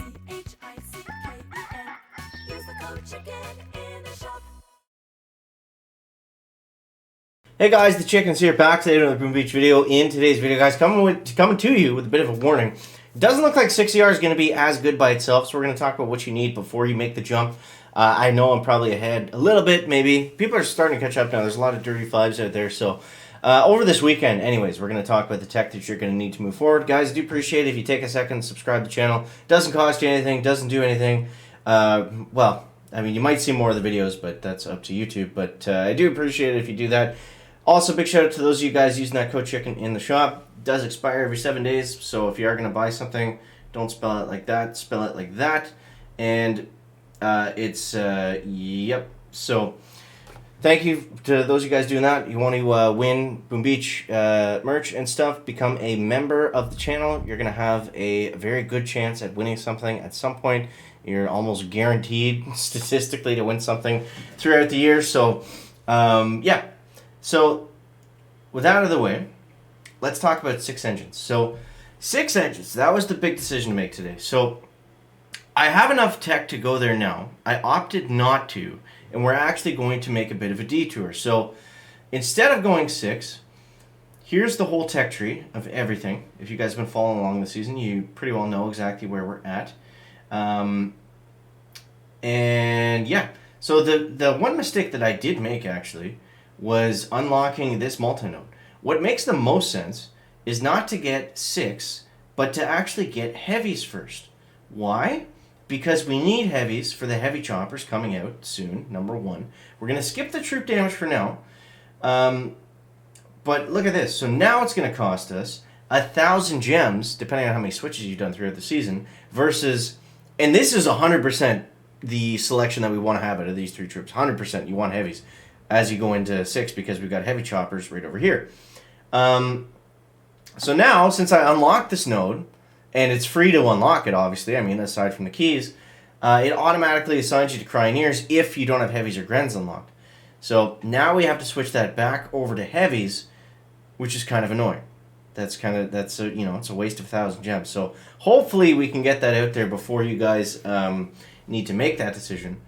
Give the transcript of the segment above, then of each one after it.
Use the code CHICKEN in the shop. Hey guys, the Chickens here, back today with another Boom Beach video. In today's video, guys, coming to you with a bit of a warning. It doesn't look like 6ER is going to be as good by itself, so we're going to talk about what you need before you make the jump. I know I'm probably ahead a little bit, maybe. People are starting to catch up now. There's a lot of dirty fives out there, so over this weekend, anyways, we're going to talk about the tech that you're going to need to move forward. Guys, I do appreciate it if you take a second, subscribe to the channel. Doesn't cost you anything, doesn't do anything. Well, I mean, you might see more of the videos, but that's up to YouTube. But I do appreciate it if you do that. Also, big shout out to those of you guys using that code CHICKEN in the shop. It does expire every 7 days, so if you are going to buy something, don't spell it like that, spell it like that. And yep. So, thank you to those of you guys doing that. You want to win Boom Beach merch and stuff, become a member of the channel. You're going to have a very good chance at winning something at some point. You're almost guaranteed statistically to win something throughout the year. So, yeah. So, with that out of the way, let's talk about 6 engines. So, 6 engines, that was the big decision to make today. So, I have enough tech to go there now. I opted not to, and we're actually going to make a bit of a detour. So, instead of going 6, here's the whole tech tree of everything. If you guys have been following along this season, you pretty well know exactly where we're at. And yeah, so the one mistake that I did make actually was unlocking this multi-node. What makes the most sense is not to get 6, but to actually get heavies first. Why? Because we need heavies for the heavy choppers coming out soon, number 1. We're going to skip the troop damage for now. But look at this. So now it's going to cost us 1,000 gems, depending on how many switches you've done throughout the season, versus, and this is 100% the selection that we want to have out of these 3 troops. 100% you want heavies as you go into 6, because we've got heavy choppers right over here. So now, since I unlocked this node, and it's free to unlock it, obviously, I mean, aside from the keys, it automatically assigns you to Cryoneers if you don't have heavies or Grens unlocked. So now we have to switch that back over to heavies, which is kind of annoying. It's a waste of 1,000 gems. So hopefully we can get that out there before you guys need to make that decision.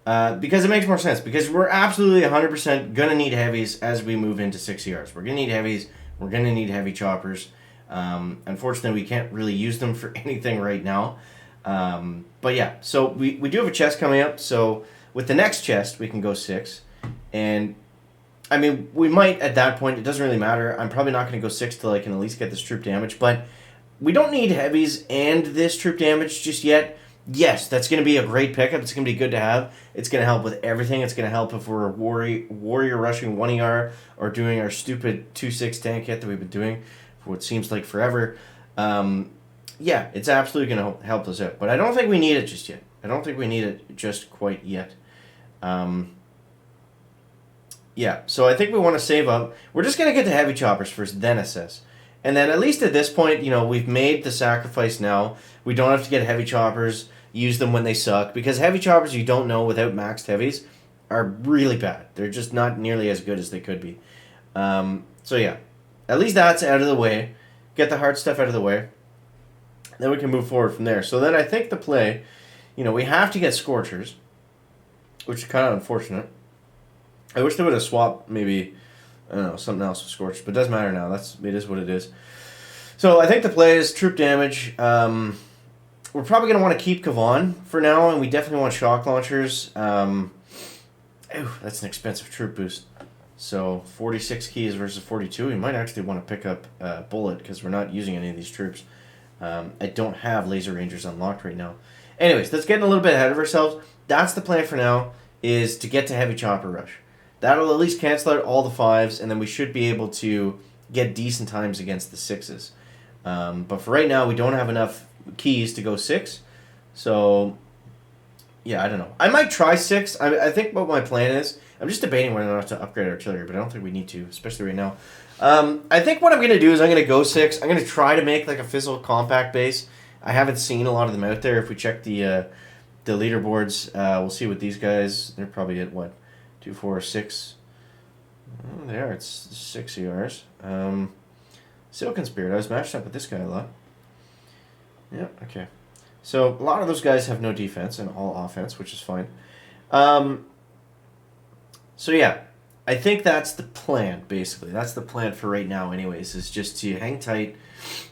Because it makes more sense. Because we're absolutely 100% going to need heavies as we move into 6ERs. We're going to need heavies. We're going to need heavy choppers. Unfortunately, we can't really use them for anything right now. But yeah, so we do have a chest coming up. So with the next chest, we can go 6. And I mean, we might at that point. It doesn't really matter. I'm probably not going to go 6 till I can at least get this troop damage. But we don't need heavies and this troop damage just yet. Yes, that's going to be a great pickup. It's going to be good to have. It's going to help with everything. It's going to help if we're warrior rushing 1ER or doing our stupid 2-6 tank hit that we've been doing for what seems like forever. Yeah, it's absolutely going to help us out. But I don't think we need it just yet. I don't think we need it just quite yet. Yeah, so I think we want to save up. We're just going to get the heavy choppers first, then assess. And then at least at this point, you know, we've made the sacrifice now. We don't have to get heavy choppers, use them when they suck. Because heavy choppers you don't know without maxed heavies are really bad. They're just not nearly as good as they could be. So yeah, at least that's out of the way. Get the hard stuff out of the way. Then we can move forward from there. So then I think the play, you know, we have to get Scorchers, which is kind of unfortunate. I wish they would have swapped maybe, I don't know, something else with Scorchers, but it doesn't matter now. It is what it is. So I think the play is troop damage. We're probably going to want to keep Kavan for now, and we definitely want shock launchers. Ooh, that's an expensive troop boost. So 46 keys versus 42. We might actually want to pick up Bullet because we're not using any of these troops. I don't have Laser Rangers unlocked right now. Anyways, that's getting a little bit ahead of ourselves. That's the plan for now, is to get to Heavy Chopper Rush. That'll at least cancel out all the 5s, and then we should be able to get decent times against the 6s. But for right now, we don't have enough keys to go 6. So, yeah, I don't know. I might try 6. I think what my plan is, I'm just debating whether or not to upgrade artillery, but I don't think we need to, especially right now. I think what I'm going to do is I'm going to go 6. I'm going to try to make like a physical compact base. I haven't seen a lot of them out there. If we check the leaderboards, we'll see what these guys, they're probably at what? 2, 4, 6. Oh, there, it's 6 ERs. Silken Spirit. I was matched up with this guy a lot. Yeah, okay. So a lot of those guys have no defense and all offense, which is fine. So yeah, I think that's the plan, basically. That's the plan for right now anyways, is just to hang tight.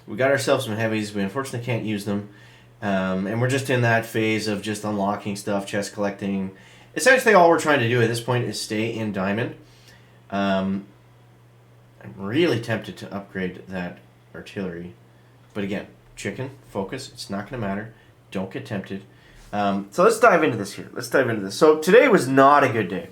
We got ourselves some heavies. We unfortunately can't use them. And we're just in that phase of just unlocking stuff, chest collecting. Essentially all we're trying to do at this point is stay in diamond. I'm really tempted to upgrade that artillery. But again, chicken, focus. It's not going to matter. Don't get tempted. So let's dive into this here. So today was not a good day.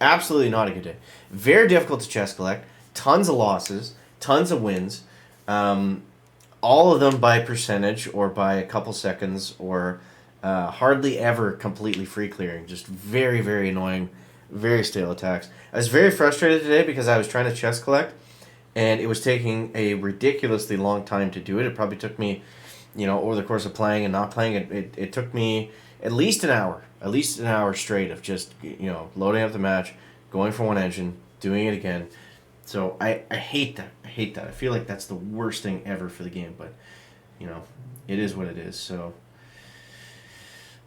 Absolutely not a good day. Very difficult to chest collect. Tons of losses. Tons of wins. All of them by percentage or by a couple seconds or hardly ever completely free clearing. Just very, very annoying. Very stale attacks. I was very frustrated today because I was trying to chest collect and it was taking a ridiculously long time to do it. It probably took me, over the course of playing and not playing, it took me at least an hour. At least an hour straight of just, loading up the match, going for one engine, doing it again. So I hate that. I feel like that's the worst thing ever for the game, but, it is what it is. So,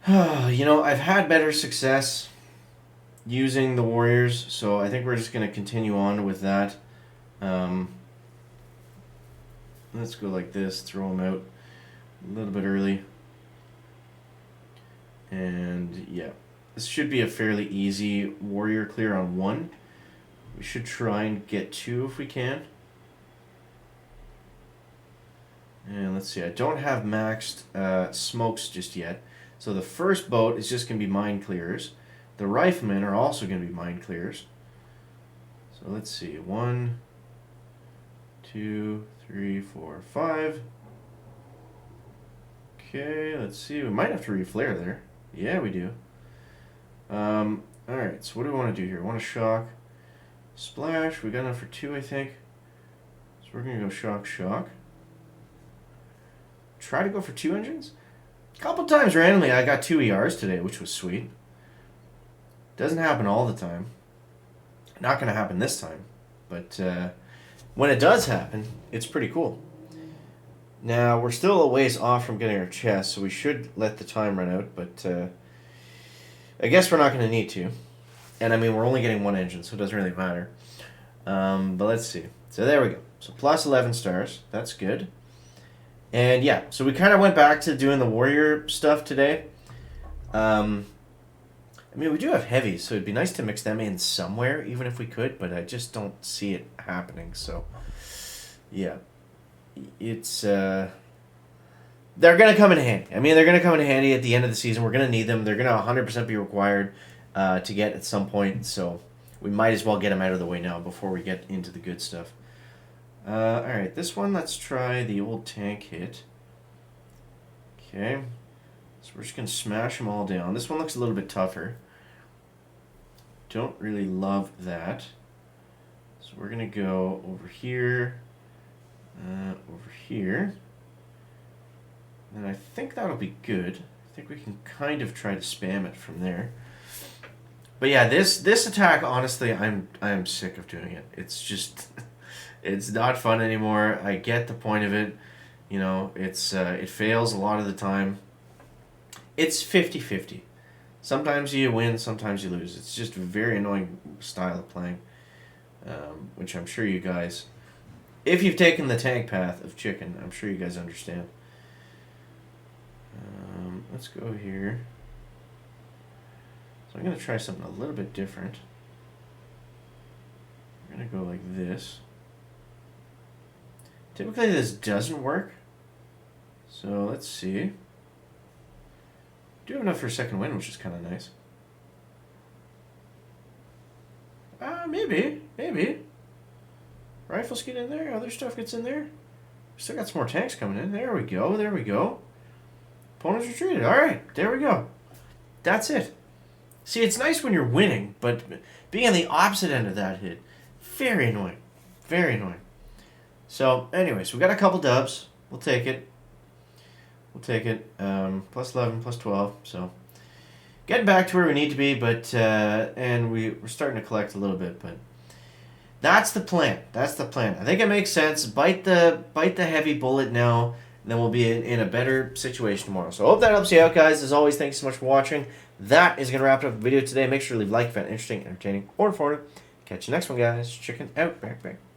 I've had better success using the Warriors, so I think we're just going to continue on with that. Let's go like this, throw them out a little bit early. And yeah, this should be a fairly easy warrior clear on 1. We should try and get 2 if we can. And let's see, I don't have maxed smokes just yet. So the first boat is just going to be mine clearers. The riflemen are also going to be mine clearers. So let's see, 1, 2, 3, 4, 5. Okay, let's see, we might have to reflare there. Yeah, we do. Alright, so what do we want to do here? We want to shock. Splash. We got enough for 2, I think. So we're going to go shock. Try to go for 2 engines. A couple times randomly I got 2 ERs today, which was sweet. Doesn't happen all the time. Not going to happen this time. But when it does happen, it's pretty cool. Now, we're still a ways off from getting our chest, so we should let the time run out, but I guess we're not going to need to. And I mean, we're only getting 1 engine, so it doesn't really matter. But let's see. So there we go. So plus 11 stars. That's good. And yeah, so we kind of went back to doing the warrior stuff today. I mean, we do have heavies, so it'd be nice to mix them in somewhere, even if we could, but I just don't see it happening, so yeah. It's they're gonna come in handy. I mean, they're gonna come in handy at the end of the season. We're gonna need them. They're gonna 100% be required to get at some point. So we might as well get them out of the way now before we get into the good stuff. All right, this one. Let's try the old tank hit. Okay, so we're just gonna smash them all down. This one looks a little bit tougher. Don't really love that. So we're gonna go over here. Over here. And I think that'll be good. I think we can kind of try to spam it from there. But yeah, this attack, honestly, I'm sick of doing it. It's just, it's not fun anymore. I get the point of it. It fails a lot of the time. It's 50-50. Sometimes you win, sometimes you lose. It's just a very annoying style of playing, which I'm sure you guys, if you've taken the tank path of chicken, I'm sure you guys understand. Let's go here. So I'm going to try something a little bit different. We're going to go like this. Typically this doesn't work. So let's see. Do have enough for a second win, which is kind of nice. Maybe. Rifles get in there, other stuff gets in there. Still got some more tanks coming in. There we go. Opponents retreated. Alright, there we go. That's it. See, it's nice when you're winning, but being on the opposite end of that hit, very annoying. Very annoying. So, anyways, we got a couple dubs. We'll take it. Plus 11, plus 12. So, getting back to where we need to be, but and we're starting to collect a little bit, but that's the plan. I think it makes sense. Bite the heavy bullet now. then we'll be in a better situation tomorrow. So I hope that helps you out, guys. As always, thanks so much for watching. That is going to wrap up the video today. Make sure to leave a like if you found it interesting, entertaining, or informative. Catch you next one, guys. Chicken out. Back.